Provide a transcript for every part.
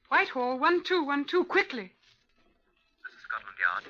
Whitehall, 1212, quickly. This is Scotland Yard.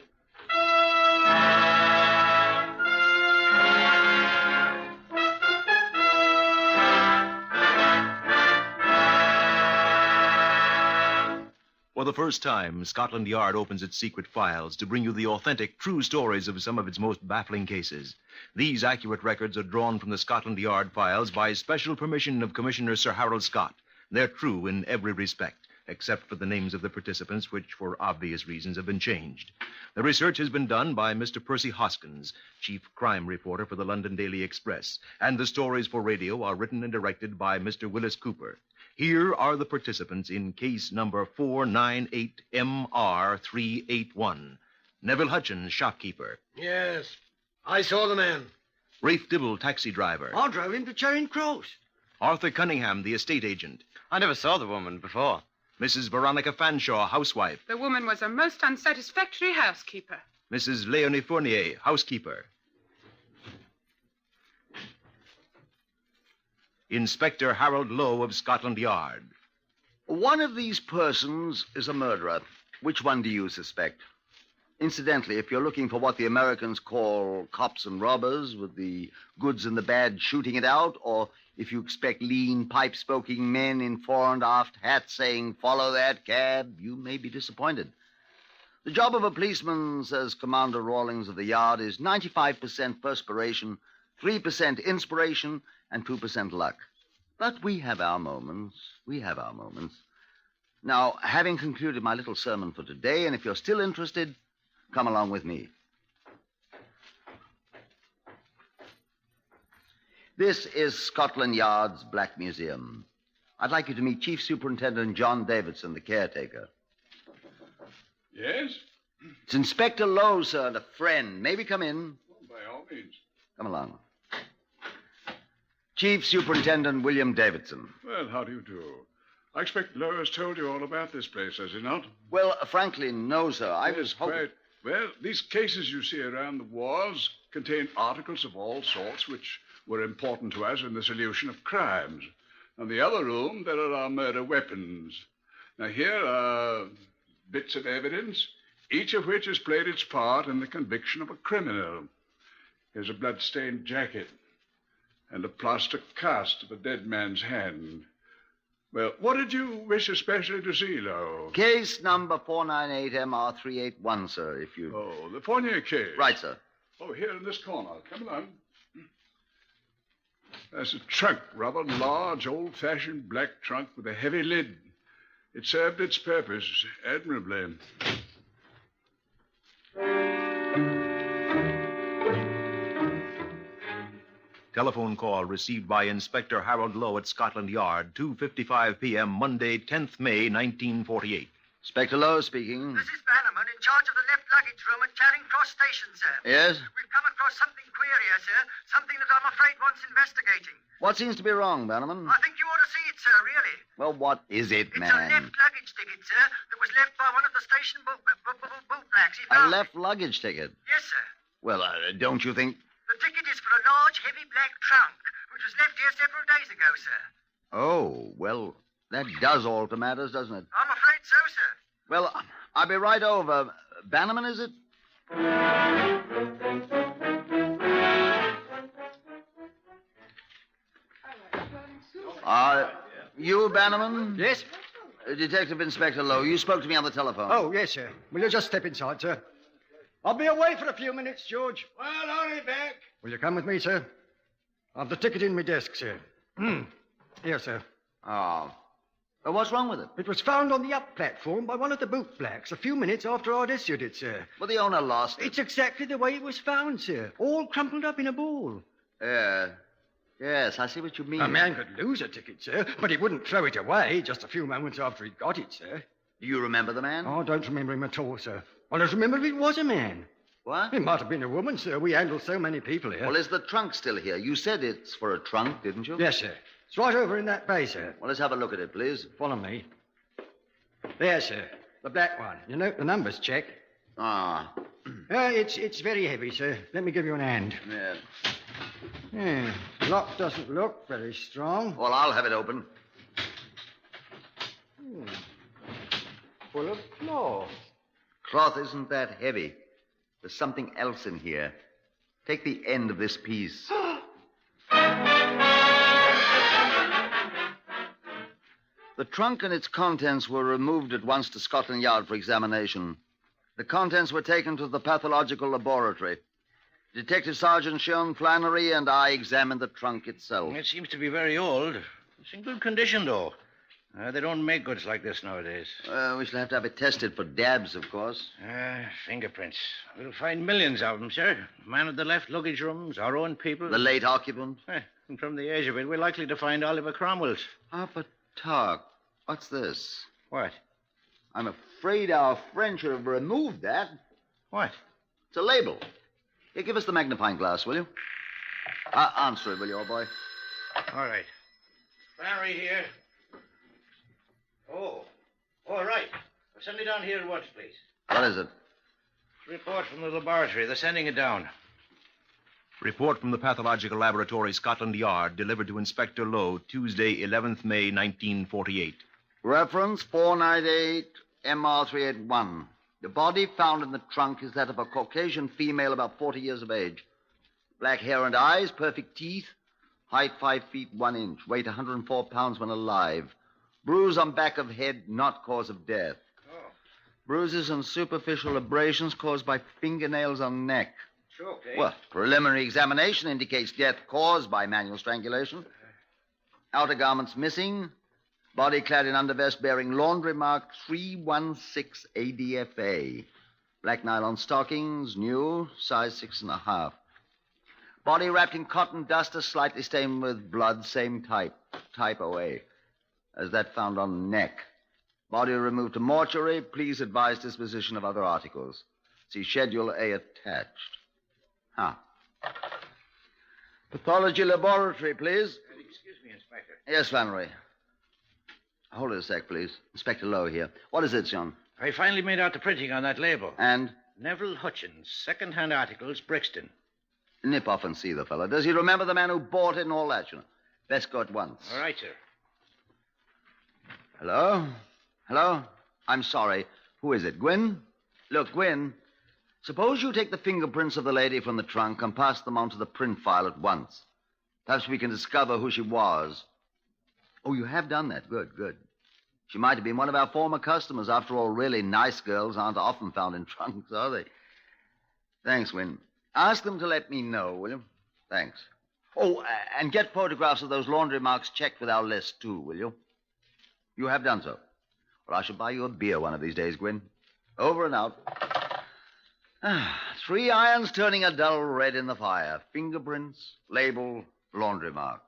For the first time, Scotland Yard opens its secret files to bring you the authentic, true stories of some of its most baffling cases. These accurate records are drawn from the Scotland Yard files by special permission of Commissioner Sir Harold Scott. They're true in every respect, except for the names of the participants, which, for obvious reasons, have been changed. The research has been done by Mr. Percy Hoskins, chief crime reporter for the London Daily Express, and the stories for radio are written and directed by Mr. Wyllis Cooper. Here are the participants in case number 498MR381. Neville Hutchins, shopkeeper. Yes, I saw the man. Rafe Dibble, taxi driver. I drove him to Charing Cross. Arthur Cunningham, the estate agent. I never saw the woman before. Mrs. Veronica Fanshawe, housewife. The woman was a most unsatisfactory housekeeper. Mrs. Leonie Fonier, housekeeper. Inspector Harold Lowe of Scotland Yard. One of these persons is a murderer. Which one do you suspect? Incidentally, if you're looking for what the Americans call cops and robbers, with the goods and the bad shooting it out, or if you expect lean, pipe-smoking men in fore and aft hats saying, "Follow that cab," you may be disappointed. The job of a policeman, says Commander Rawlings of the Yard, is 95% perspiration, 3% inspiration, and 2% luck. But we have our moments. Now, having concluded my little sermon for today, and if you're still interested, come along with me. This is Scotland Yard's Black Museum. I'd like you to meet Chief Superintendent John Davidson, the caretaker. Yes? It's Inspector Lowe, sir, and a friend. May we come in? Well, by all means. Come along. Chief Superintendent William Davidson. Well, how do you do? I expect Lowe has told you all about this place, has he not? Well, frankly, no, sir. I was hoping... quite. Well, these cases you see around the walls contain articles of all sorts which were important to us in the solution of crimes. In the other room, there are our murder weapons. Now, here are bits of evidence, each of which has played its part in the conviction of a criminal. Here's a blood-stained jacket and a plaster cast of a dead man's hand. Well, what did you wish especially to see, Lowe? Case number 498MR381, sir, if you... Oh, the Fonier case. Right, sir. Oh, here in this corner. Come along. That's a trunk, rather large, old-fashioned black trunk with a heavy lid. It served its purpose admirably. Telephone call received by Inspector Harold Lowe at Scotland Yard, 2:55 p.m., Monday, 10th May, 1948. Inspector Lowe speaking. This is Bannerman in charge of the left luggage room at Charing Cross Station, sir. Yes? We've come across something queer here, sir. Something that I'm afraid wants investigating. What seems to be wrong, Bannerman? I think you ought to see it, sir, really. Well, what is it, It's man? a left luggage ticket, sir, that was left by one of the station boot blacks. He A found left luggage ticket? Yes, sir. Well, don't you think... The ticket is for a large, heavy black trunk, which was left here several days ago, sir. Oh, well, that does alter matters, doesn't it? I'm afraid so, sir. Well, I'll be right over. Bannerman, is it? You, Bannerman? Yes? Detective Inspector Lowe, you spoke to me on the telephone. Oh, yes, sir. Will you just step inside, sir? I'll be away for a few minutes, George. Well, hurry back. Will you come with me, sir? I've the ticket in my desk, sir. Here, sir. Oh. Well, what's wrong with it? It was found on the up platform by one of the boot blacks a few minutes after I'd issued it, sir. Well, the owner lost it. It's exactly the way it was found, sir. All crumpled up in a ball. Yes, I see what you mean. A man could lose a ticket, sir, but he wouldn't throw it away just a few moments after he'd got it, sir. Do you remember the man? Oh, I don't remember him at all, sir. I just remember if it was a man. What? It might have been a woman, sir. We handle so many people here. Well, is the trunk still here? You said it's for a trunk, didn't you? Yes, sir. It's right over in that bay, sir. Well, let's have a look at it, please. Follow me. There, sir. The black one. You note the numbers, check. Ah. It's very heavy, sir. Let me give you an hand. Yeah. Lock doesn't look very strong. Well, I'll have it open. full of cloth. Cloth isn't that heavy. There's something else in here. Take the end of this piece. The trunk and its contents were removed at once to Scotland Yard for examination. The contents were taken to the pathological laboratory. Detective Sergeant Sean Flannery and I examined the trunk itself. It seems to be very old. It's in good condition, though. They don't make goods like this nowadays. We shall have to have it tested for dabs, of course. Fingerprints. We'll find millions of them, sir. Man at the left luggage rooms, our own people. The late occupant? And from the age of it, we're likely to find Oliver Cromwell's. But talk. What's this? What? I'm afraid our friend should have removed that. What? It's a label. Here, give us the magnifying glass, will you? Answer it, will you, old boy? All right. Flannery here. Oh, all right. Well, send it down here at once, please. What is it? Report from the laboratory. They're sending it down. Report from the Pathological Laboratory, Scotland Yard, delivered to Inspector Lowe, Tuesday, 11th May, 1948. Reference 498 MR381. The body found in the trunk is that of a Caucasian female about 40 years of age. Black hair and eyes, perfect teeth, height 5 feet 1 inch, weight 104 pounds when alive. Bruise on back of head, not cause of death. Oh. Bruises and superficial abrasions caused by fingernails on neck. Choked, eh? Well, preliminary examination indicates death caused by manual strangulation. Outer garments missing. Body clad in undervest bearing laundry mark 316 ADFA. Black nylon stockings, new, size 6.5. Body wrapped in cotton duster, slightly stained with blood, same type OA, as that found on neck. Body removed to mortuary. Please advise disposition of other articles. See Schedule A attached. Pathology laboratory, please. Excuse me, Inspector. Yes, Flannery. Hold it a sec, please. Inspector Lowe here. What is it, John? I finally made out the printing on that label. And? Neville Hutchins, second-hand articles, Brixton. Nip off and see the fellow. Does he remember the man who bought it and all that, you know? Best go at once. All right, sir. Hello? Hello? I'm sorry. Who is it? Gwyn? Look, Gwyn, suppose you take the fingerprints of the lady from the trunk and pass them on to the print file at once. Perhaps we can discover who she was. Oh, you have done that. Good, good. She might have been one of our former customers. After all, really nice girls aren't often found in trunks, are they? Thanks, Wynne. Ask them to let me know, will you? Thanks. Oh, and get photographs of those laundry marks checked with our list, too, will you? You have done so. Well, I shall buy you a beer one of these days, Gwyn. Over and out. 3 irons turning a dull red in the fire. Fingerprints, label, laundry mark.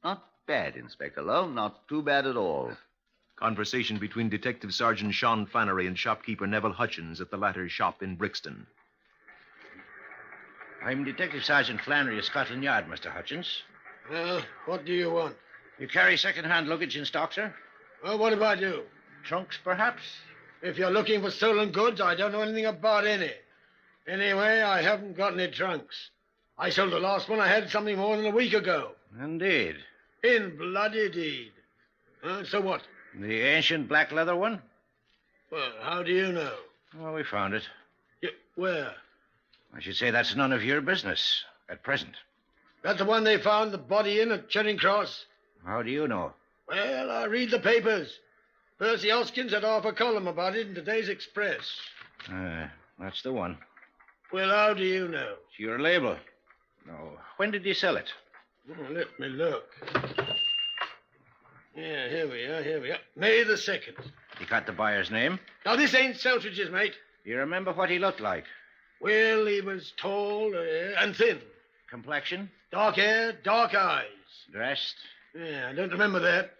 Not bad, Inspector Lowe. Not too bad at all. Conversation between Detective Sergeant Sean Flannery and shopkeeper Neville Hutchins at the latter's shop in Brixton. I'm Detective Sergeant Flannery of Scotland Yard, Mr. Hutchins. Well, what do you want? You carry second-hand luggage in stock, sir? Well, what if I do? Trunks, perhaps? If you're looking for stolen goods, I don't know anything about any. Anyway, I haven't got any trunks. I sold the last one I had something more than a week ago. Indeed. In bloody deed. So what? The ancient black leather one? Well, how do you know? Well, we found it. Where? I should say that's none of your business at present. That's the one they found the body in at Charing Cross? How do you know? Well, I read the papers. Percy Hoskins had half a column about it in today's Express. That's the one. Well, how do you know? It's your label. No. When did you sell it? Oh, let me look. Yeah, here we are. May the 2nd. You got the buyer's name? Now, this ain't Selfridge's, mate. Do you remember what he looked like? Well, he was tall and thin. Complexion? Dark hair, dark eyes. Dressed? Yeah, I don't remember that.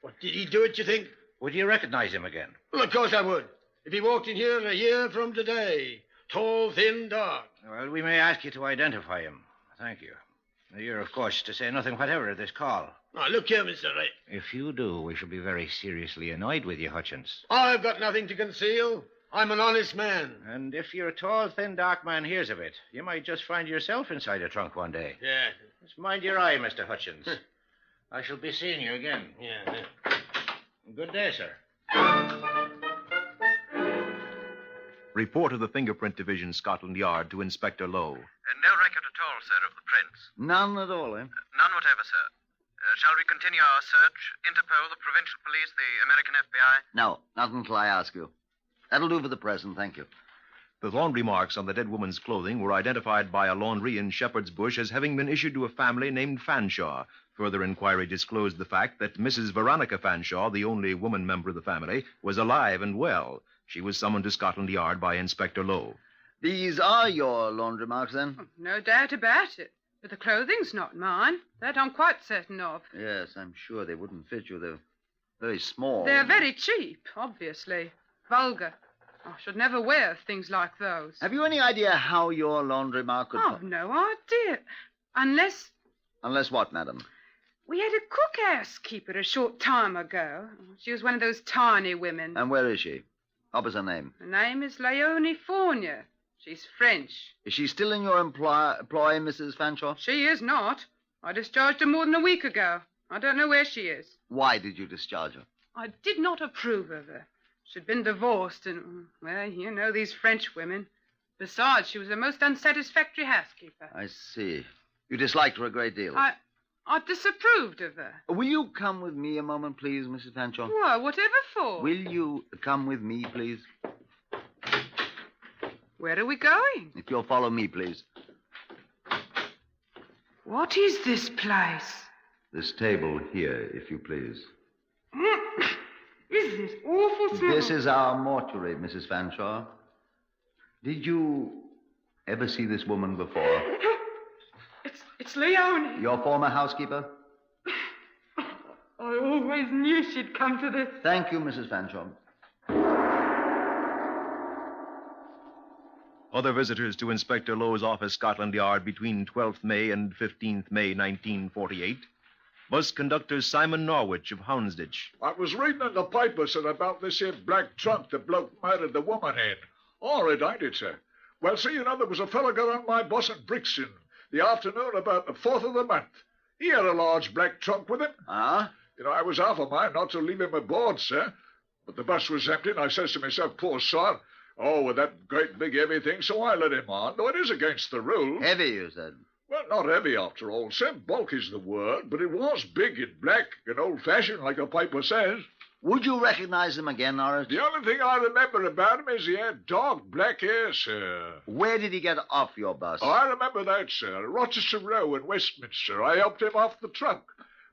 What, did he do it, you think? Would you recognize him again? Well, of course I would. If he walked in here a year from today. Tall, thin, dark. Well, we may ask you to identify him. Thank you. You're, of course, to say nothing whatever at this call. Now, look here, Mr. Ray. If you do, we shall be very seriously annoyed with you, Hutchins. I've got nothing to conceal. I'm an honest man. And if your tall, thin, dark man hears of it, you might just find yourself inside a trunk one day. Yeah. Just mind your eye, Mr. Hutchins. I shall be seeing you again. Yeah. Good day, sir. Report of the Fingerprint Division, Scotland Yard, to Inspector Lowe. No record at all, sir, of the prints. None at all, eh? None whatever, sir. Shall we continue our search? Interpol, the provincial police, the American FBI? No, not until I ask you. That'll do for the present, thank you. The laundry marks on the dead woman's clothing were identified by a laundry in Shepherd's Bush as having been issued to a family named Fanshawe. Further inquiry disclosed the fact that Mrs. Veronica Fanshawe, the only woman member of the family, was alive and well. She was summoned to Scotland Yard by Inspector Lowe. These are your laundry marks, then? Oh, no doubt about it. But the clothing's not mine. That I'm quite certain of. Yes, I'm sure they wouldn't fit you. They're very small. They're very cheap, obviously. Vulgar. I should never wear things like those. Have you any idea how your laundry mark could... I've no idea. Unless... Unless what, madam? We had a cook housekeeper a short time ago. She was one of those tiny women. And where is she? What was her name? Her name is Leonie Fonier. She's French. Is she still in your employ, Mrs. Fanshawe? She is not. I discharged her more than a week ago. I don't know where she is. Why did you discharge her? I did not approve of her. She'd been divorced and, well, you know these French women. Besides, she was a most unsatisfactory housekeeper. I see. You disliked her a great deal. I disapproved of her. Will you come with me a moment, please, Mrs. Fanshawe? Why, whatever for? Will you come with me, please? Where are we going? If you'll follow me, please. What is this place? This table here, if you please. Is this awful smell? This is our mortuary, Mrs. Fanshawe. Did you ever see this woman before? It's Leonie. Your former housekeeper? I always knew she'd come to this. Thank you, Mrs. Fanshawe. Other visitors to Inspector Lowe's office, Scotland Yard, between 12th May and 15th May, 1948. Bus conductor Simon Norwich of Houndsditch. I was reading in the paper, sir, about this here black trunk the bloke murdered the woman in. All right, ain't it, sir? Well, see, you know, there was a fellow got on my bus at Brixton the afternoon about the 4th of the month. He had a large black trunk with him. Ah? You know, I was half a mind not to leave him aboard, sir. But the bus was empty, and I says to myself, poor sod. Oh, with that great big heavy thing, so I let him on, though it is against the rules. Heavy, you said? Well, not heavy after all, sir. Bulk is the word, but it was big and black and old-fashioned, like the paper says. Would you recognize him again, Norris? The only thing I remember about him is he had dark black hair, sir. Where did he get off your bus? Oh, I remember that, sir. Rochester Row in Westminster. I helped him off the trunk.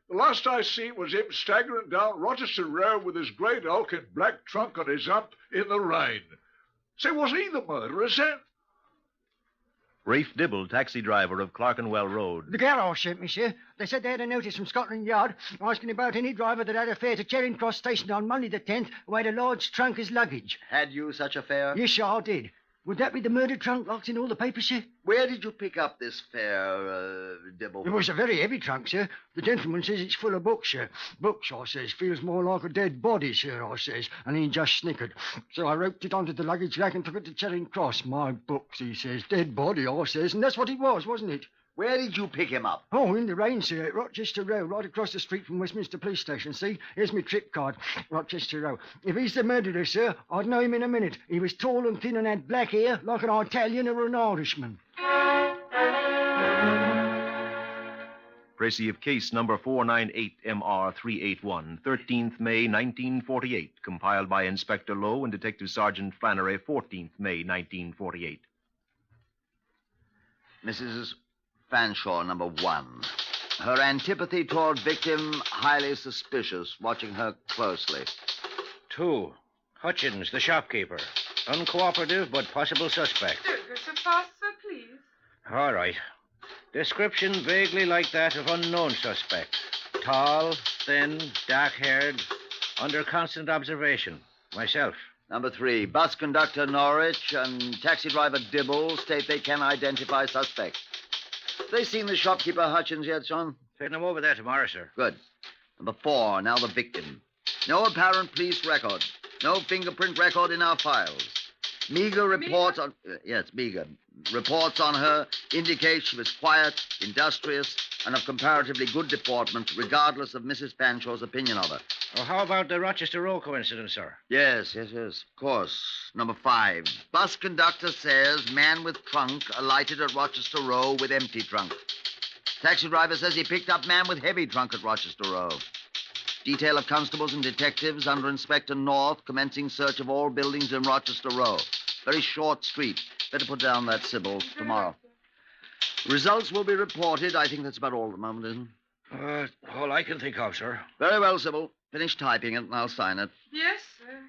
The last I seen was him staggering down Rochester Row with his great hulking black trunk on his hump in the rain. Say, was he the murderer, sir? Rafe Dibble, taxi driver of Clerkenwell Road. The garage sent me, sir. They said they had a notice from Scotland Yard asking about any driver that had a fare to Charing Cross Station on Monday the 10th who had a large trunk as luggage. Had you such a fare? Yes, sir, I did. Would that be the murder trunk locked in all the papers, sir? Where did you pick up this fare, Dibble? It was a very heavy trunk, sir. The gentleman says it's full of books, sir. Books, I says, feels more like a dead body, sir, I says. And he just snickered. So I roped it onto the luggage rack and took it to Charing Cross. My books, he says. Dead body, I says. And that's what it was, wasn't it? Where did you pick him up? Oh, in the rain, sir, at Rochester Row, right across the street from Westminster Police Station. See, here's my trip card, Rochester Row. If he's the murderer, sir, I'd know him in a minute. He was tall and thin and had black hair, like an Italian or an Irishman. Précis of case number 498MR381, 13th May, 1948, compiled by Inspector Lowe and Detective Sergeant Flannery, 14th May, 1948. Mrs. Fanshawe, number 1. Her antipathy toward victim, highly suspicious, watching her closely. 2. Hutchins, the shopkeeper. Uncooperative, but possible suspect. Don't go so fast, sir, please. All right. Description vaguely like that of unknown suspect. Tall, thin, dark-haired, under constant observation. Myself. Number 3, bus conductor Norwich and taxi driver Dibble state they can identify suspect. They seen the shopkeeper Hutchins yet, son? Taking them over there tomorrow, sir. Good. Number 4, now the victim. No apparent police record. No fingerprint record in our files. Meager reports on... yes, meager. Reports on her indicate she was quiet, industrious, and of comparatively good deportment, regardless of Mrs. Fanshawe's opinion of her. Oh, how about the Rochester Row coincidence, sir? Yes. Of course. Number 5. Bus conductor says man with trunk alighted at Rochester Row with empty trunk. Taxi driver says he picked up man with heavy trunk at Rochester Row. Detail of constables and detectives under Inspector North commencing search of all buildings in Rochester Row. Very short street. Better put down that Sybil tomorrow. Results will be reported. I think that's about all at the moment, isn't it? All I can think of, sir. Very well, Sybil. Finish typing it and I'll sign it. Yes, sir.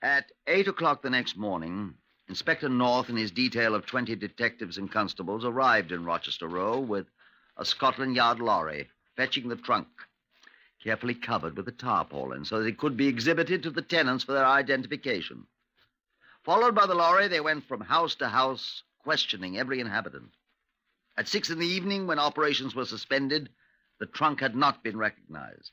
At 8 o'clock the next morning, Inspector North and his detail of 20 detectives and constables arrived in Rochester Row with a Scotland Yard lorry fetching the trunk, carefully covered with a tarpaulin so that it could be exhibited to the tenants for their identification. Followed by the lorry, they went from house to house, questioning every inhabitant. At 6 in the evening, when operations were suspended, the trunk had not been recognized.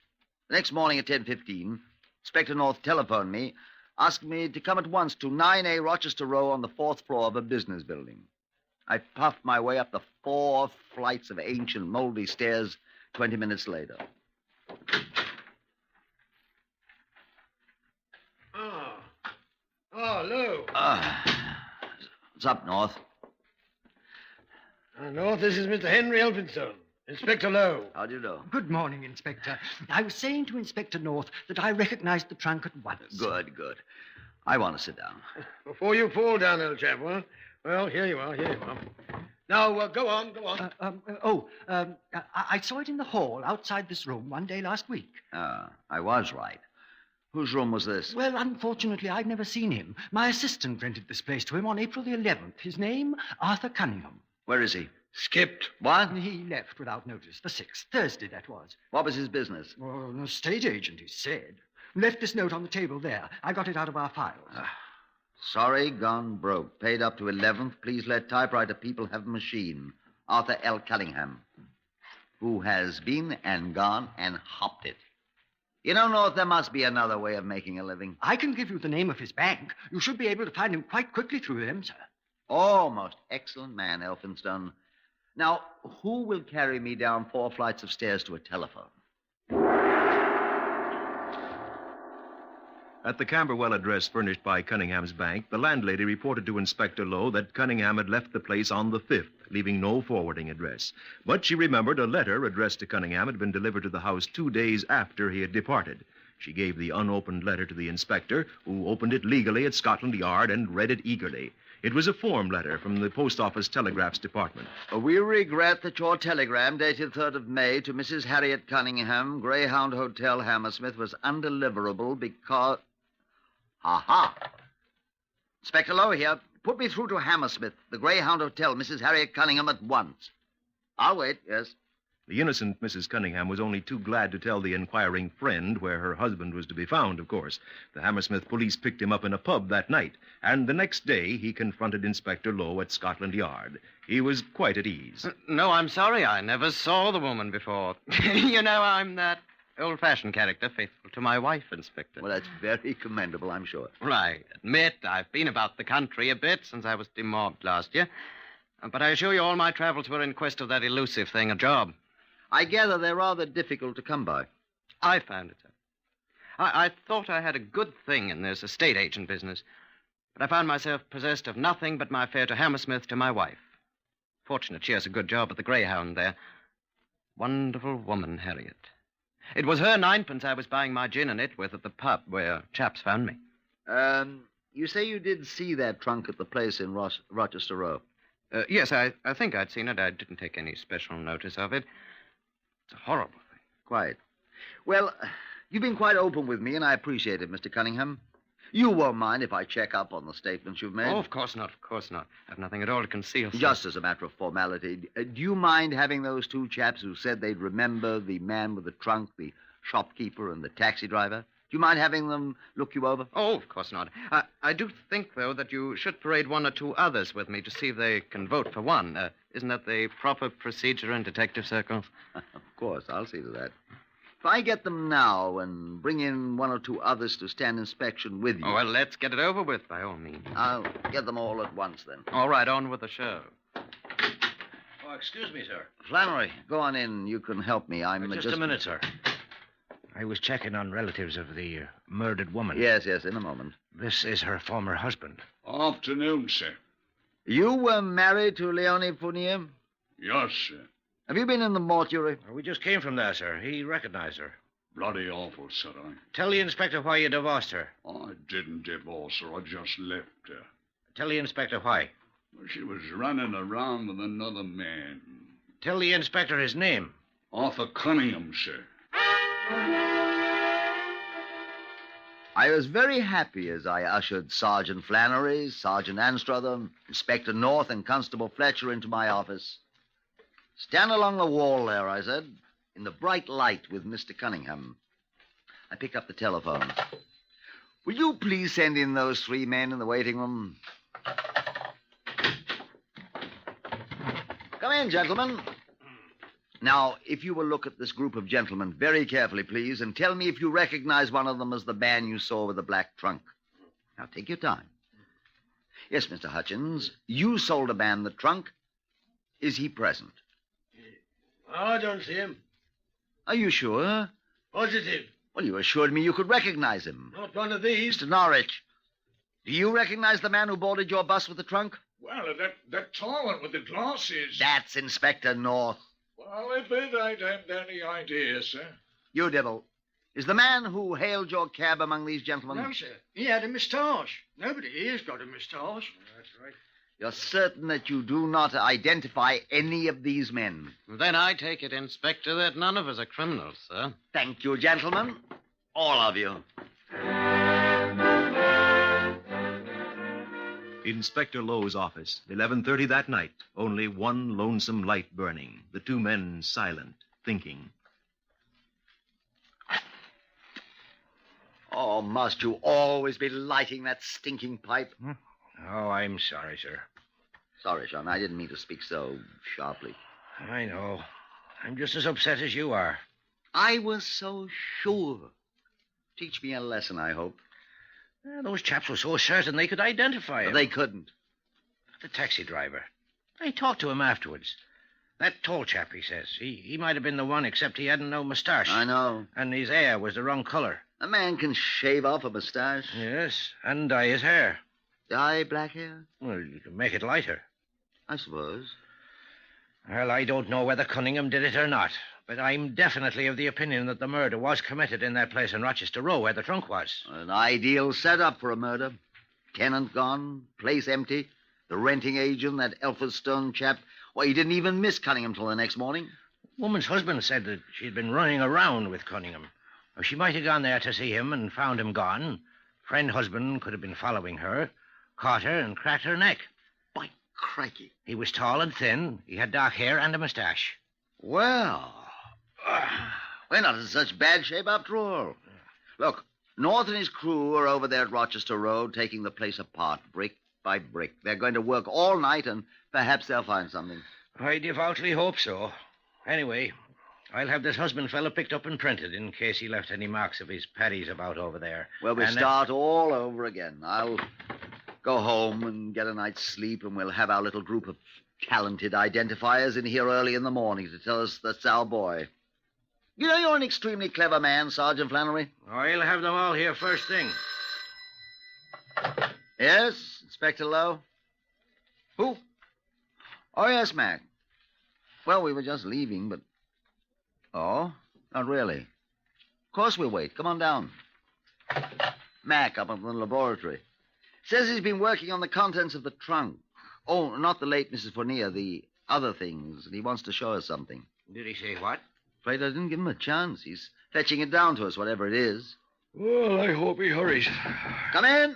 The next morning at 10:15, Inspector North telephoned me, asking me to come at once to 9A Rochester Row on the 4th floor of a business building. I puffed my way up the 4 flights of ancient, moldy stairs 20 minutes later. Lou. What's up, North? North, this is Mr. Henry Elphinstone. Inspector Lowe. How do you know? Good morning, Inspector. I was saying to Inspector North that I recognized the trunk at once. Good. I want to sit down. Before you fall down, old chap, huh? Well, here you are. Now, go on. I saw it in the hall outside this room one day last week. I was right. Whose room was this? Well, unfortunately, I've never seen him. My assistant rented this place to him on April the 11th. His name, Arthur Cunningham. Where is he? Skipped. What? He left without notice. The 6th, Thursday, that was. What was his business? Oh, an estate agent, he said. Left this note on the table there. I got it out of our files. Sorry, gone broke. Paid up to 11th. Please let typewriter people have a machine. Arthur L. Cunningham, who has been and gone and hopped it. You know, North, there must be another way of making a living. I can give you the name of his bank. You should be able to find him quite quickly through them, sir. Oh, most excellent man, Elphinstone. Now, who will carry me down 4 flights of stairs to a telephone? At the Camberwell address furnished by Cunningham's bank, the landlady reported to Inspector Lowe that Cunningham had left the place on the 5th, leaving no forwarding address. But she remembered a letter addressed to Cunningham had been delivered to the house 2 days after he had departed. She gave the unopened letter to the inspector, who opened it legally at Scotland Yard and read it eagerly. It was a form letter from the Post Office Telegraphs Department. We regret that your telegram dated 3rd of May to Mrs. Harriet Cunningham, Greyhound Hotel, Hammersmith, was undeliverable because... Aha! Inspector Lowe here. Put me through to Hammersmith, the Greyhound Hotel, Mrs. Harriet Cunningham at once. I'll wait, yes. The innocent Mrs. Cunningham was only too glad to tell the inquiring friend where her husband was to be found, of course. The Hammersmith police picked him up in a pub that night, and the next day he confronted Inspector Lowe at Scotland Yard. He was quite at ease. No, I'm sorry. I never saw the woman before. You know, I'm that old-fashioned character, faithful to my wife, Inspector. Well, that's very commendable, I'm sure. Well, I admit I've been about the country a bit since I was demobbed last year. But I assure you all my travels were in quest of that elusive thing, a job. I gather they're rather difficult to come by. I found it, sir. I thought I had a good thing in this estate agent business, but I found myself possessed of nothing but my fare to Hammersmith to my wife. Fortunate she has a good job at the Greyhound there. Wonderful woman, Harriet. It was her 9pence I was buying my gin and it with at the pub where chaps found me. You say you did see that trunk at the place in Rochester Row? Yes, I think I'd seen it. I didn't take any special notice of it. It's a horrible thing. Quite. Well, you've been quite open with me, and I appreciate it, Mr. Cunningham. You won't mind if I check up on the statements you've made? Oh, of course not, of course not. I've nothing at all to conceal, sir. Just as a matter of formality, do you mind having those 2 chaps who said they'd remember the man with the trunk, the shopkeeper, and the taxi driver? Do you mind having them look you over? Oh, of course not. I do think, though, that you should parade 1 or 2 others with me to see if they can vote for one. Isn't that the proper procedure in detective circles? Of course, I'll see to that. If I get them now and bring in 1 or 2 others to stand inspection with you... Oh, well, let's get it over with, by all means. I'll get them all at once, then. All right, on with the show. Oh, Oh, excuse me, sir. Flannery, go on in. You can help me. I'm Just a minute, sir. I was checking on relatives of the murdered woman. Yes, in a moment. This is her former husband. Afternoon, sir. You were married to Leonie Fonier? Yes, sir. Have you been in the mortuary? We just came from there, sir. He recognized her. Bloody awful, sir. Tell the inspector why you divorced her. I didn't divorce her. I just left her. Tell the inspector why. She was running around with another man. Tell the inspector his name. Arthur Cunningham, sir. I was very happy as I ushered Sergeant Flannery, Sergeant Anstruther, Inspector North, and Constable Fletcher into my office. Stand along the wall there, I said, in the bright light with Mr. Cunningham. I picked up the telephone. Will you please send in those 3 men in the waiting room? Come in, gentlemen. Now, if you will look at this group of gentlemen very carefully, please, and tell me if you recognize one of them as the man you saw with the black trunk. Now, take your time. Yes, Mr. Hutchins, you sold a man the trunk. Is he present? I don't see him. Are you sure? Positive. Well, you assured me you could recognize him. Not one of these. Mr. Norwich, do you recognize the man who boarded your bus with the trunk? Well, that tall one with the glasses. That's Inspector North. Well, I bet I haven't any idea, sir. You devil. Is the man who hailed your cab among these gentlemen? No, sir. He had a moustache. Nobody here's got a moustache. That's right. You're certain that you do not identify any of these men? Then I take it, Inspector, that none of us are criminals, sir. Thank you, gentlemen. All of you. Inspector Lowe's office, 11:30 that night. Only one lonesome light burning. The 2 men silent, thinking. Oh, must you always be lighting that stinking pipe? Oh, I'm sorry, sir. Sorry, Sean. I didn't mean to speak so sharply. I know. I'm just as upset as you are. I was so sure. Teach me a lesson, I hope. Those chaps were so certain they could identify him. But they couldn't. The taxi driver. I talked to him afterwards. That tall chap, he says. He might have been the one, except he hadn't no moustache. I know. And his hair was the wrong color. A man can shave off a moustache. Yes, and dye his hair. Dye black hair? Well, you can make it lighter. I suppose. Well, I don't know whether Cunningham did it or not, but I'm definitely of the opinion that the murder was committed in that place in Rochester Row where the trunk was. An ideal setup for a murder. Tenant gone, place empty. The renting agent, that Elphinstone chap. Well, he didn't even miss Cunningham till the next morning. Woman's husband said that she'd been running around with Cunningham. Or she might have gone there to see him and found him gone. Friend husband could have been following her, caught her, and cracked her neck. By crikey. He was tall and thin. He had dark hair and a moustache. Well, we're not in such bad shape after all. Look, North and his crew are over there at Rochester Road taking the place apart, brick by brick. They're going to work all night, and perhaps they'll find something. I devoutly hope so. Anyway, I'll have this husband fella picked up and printed in case he left any marks of his paddies about over there. Well, we'll start all over again. I'll go home and get a night's sleep, and we'll have our little group of talented identifiers in here early in the morning to tell us that's our boy. You know, you're an extremely clever man, Sergeant Flannery. I'll have them all here first thing. Yes, Inspector Lowe? Who? Oh, yes, Mac. Well, we were just leaving, but... Oh, not really. Of course we'll wait. Come on down. Mac up in the laboratory. Says he's been working on the contents of the trunk. Oh, not the late Mrs. Fonier, the other things. And he wants to show us something. Did he say what? Afraid I didn't give him a chance. He's fetching it down to us, whatever it is. Well, I hope he hurries. Come in.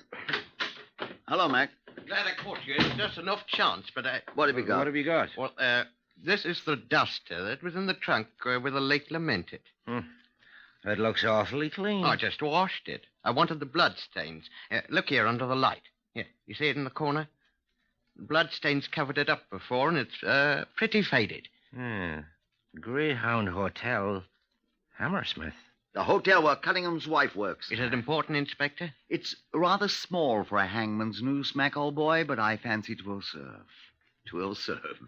Hello, Mac. Glad I caught you. It's just enough chance, but What have you got? What have you got? Well, this is the duster that was in the trunk where the late lamented. That looks awfully clean. I just washed it. I wanted the blood stains. Look here under the light. Here, you see it in the corner? The blood stains covered it up before, and it's pretty faded. Greyhound Hotel, Hammersmith. The hotel where Cunningham's wife works. Is it important, Inspector? It's rather small for a hangman's noose, Mac, old boy, but I fancy 'twill serve. 'Twill serve.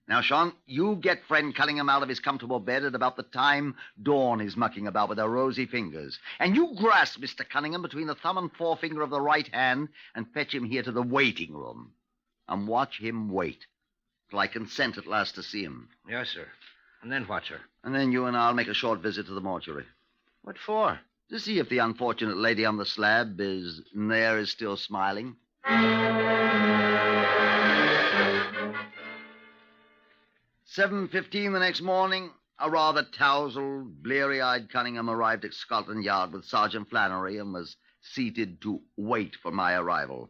Now, Sean, you get friend Cunningham out of his comfortable bed at about the time Dawn is mucking about with her rosy fingers. And you grasp Mr. Cunningham between the thumb and forefinger of the right hand and fetch him here to the waiting room. And watch him wait till I consent at last to see him. Yes, sir. And then what, sir? And then you and I'll make a short visit to the mortuary. What for? To see if the unfortunate lady on the slab is still smiling. 7:15 the next morning, a rather tousled, bleary-eyed Cunningham arrived at Scotland Yard with Sergeant Flannery and was seated to wait for my arrival.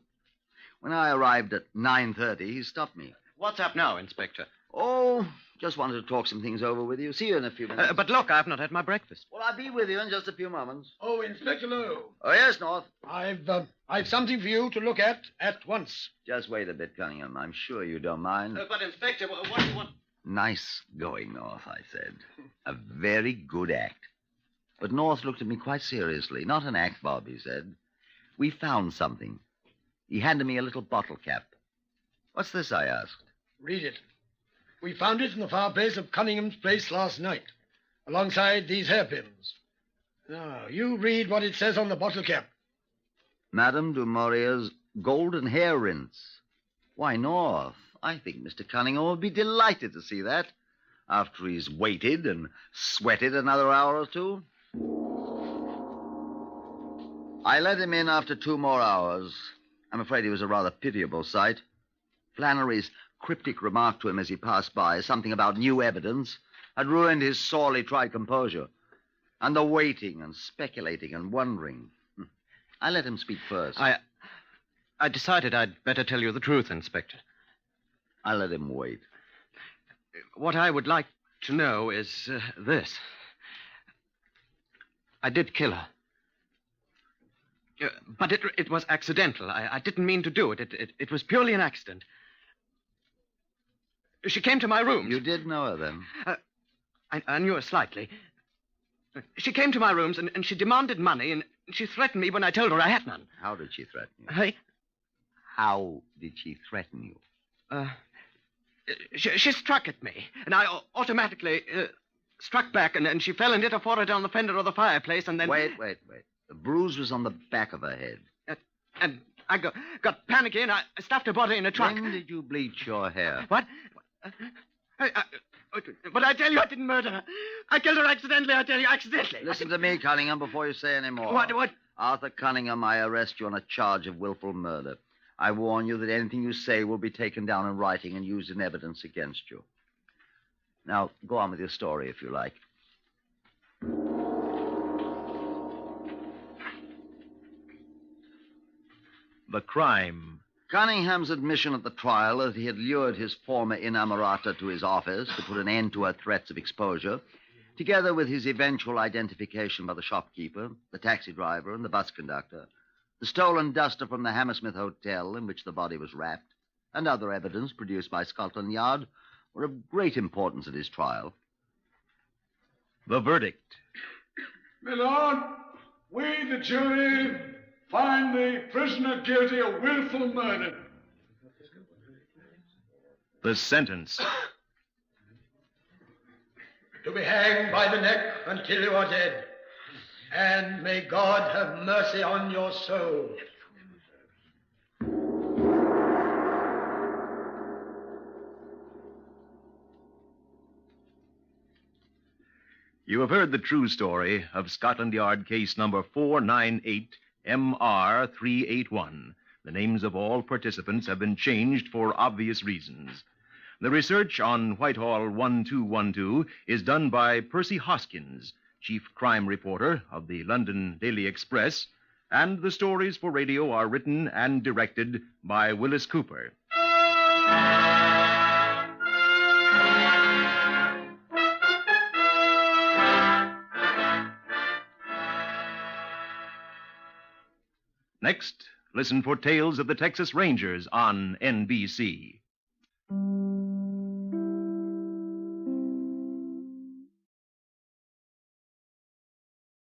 When I arrived at 9:30, he stopped me. What's up now, Inspector? Oh, just wanted to talk some things over with you. See you in a few minutes. But look, I've not had my breakfast. Well, I'll be with you in just a few moments. Oh, Inspector Lowe. Oh, yes, North. I've something for you to look at once. Just wait a bit, Cunningham. I'm sure you don't mind. But, Inspector, what... Nice going, North, I said. A very good act. But North looked at me quite seriously. Not an act, Bob, he said. We found something. He handed me a little bottle cap. What's this, I asked. Read it. We found it in the fireplace of Cunningham's place last night, alongside these hairpins. Now, you read what it says on the bottle cap. Madame du Maurier's golden hair rinse. Why, North, I think Mr. Cunningham will be delighted to see that after he's waited and sweated another hour or two. I let him in after 2 more hours. I'm afraid he was a rather pitiable sight. Flannery's cryptic remark to him as he passed by, something about new evidence, had ruined his sorely tried composure. And the waiting and speculating and wondering. I let him speak first. I decided I'd better tell you the truth, Inspector. I let him wait. What I would like to know is this. I did kill her. But it was accidental. I didn't mean to do it. It was purely an accident. She came to my rooms. You did know her, then? I knew her slightly. She came to my rooms, and she demanded money, and she threatened me when I told her I had none. How did she threaten you? How did she threaten you? She struck at me, and I automatically struck back, and she fell and hit her forehead on the fender of the fireplace, and then... Wait. The bruise was on the back of her head. And I got panicky, and I stuffed her body in a trunk. When did you bleach your hair? What? But I tell you, I didn't murder her. I killed her accidentally, I tell you, accidentally. Listen to me, Cunningham, before you say any more. What? Arthur Cunningham, I arrest you on a charge of willful murder. I warn you that anything you say will be taken down in writing and used in evidence against you. Now, go on with your story, if you like. The crime. Cunningham's admission at the trial that he had lured his former inamorata to his office to put an end to her threats of exposure, together with his eventual identification by the shopkeeper, the taxi driver, and the bus conductor, the stolen duster from the Hammersmith Hotel in which the body was wrapped, and other evidence produced by Scotland Yard, were of great importance at his trial. The verdict. My lord, we, the jury, find the prisoner guilty of willful murder. The sentence. To be hanged by the neck until you are dead. And may God have mercy on your soul. You have heard the true story of Scotland Yard case number 498 MR 381. The names of all participants have been changed for obvious reasons. The research on Whitehall 1212 is done by Percy Hoskins, chief crime reporter of the London Daily Express, and the stories for radio are written and directed by Wyllis Cooper. Next, listen for Tales of the Texas Rangers on NBC.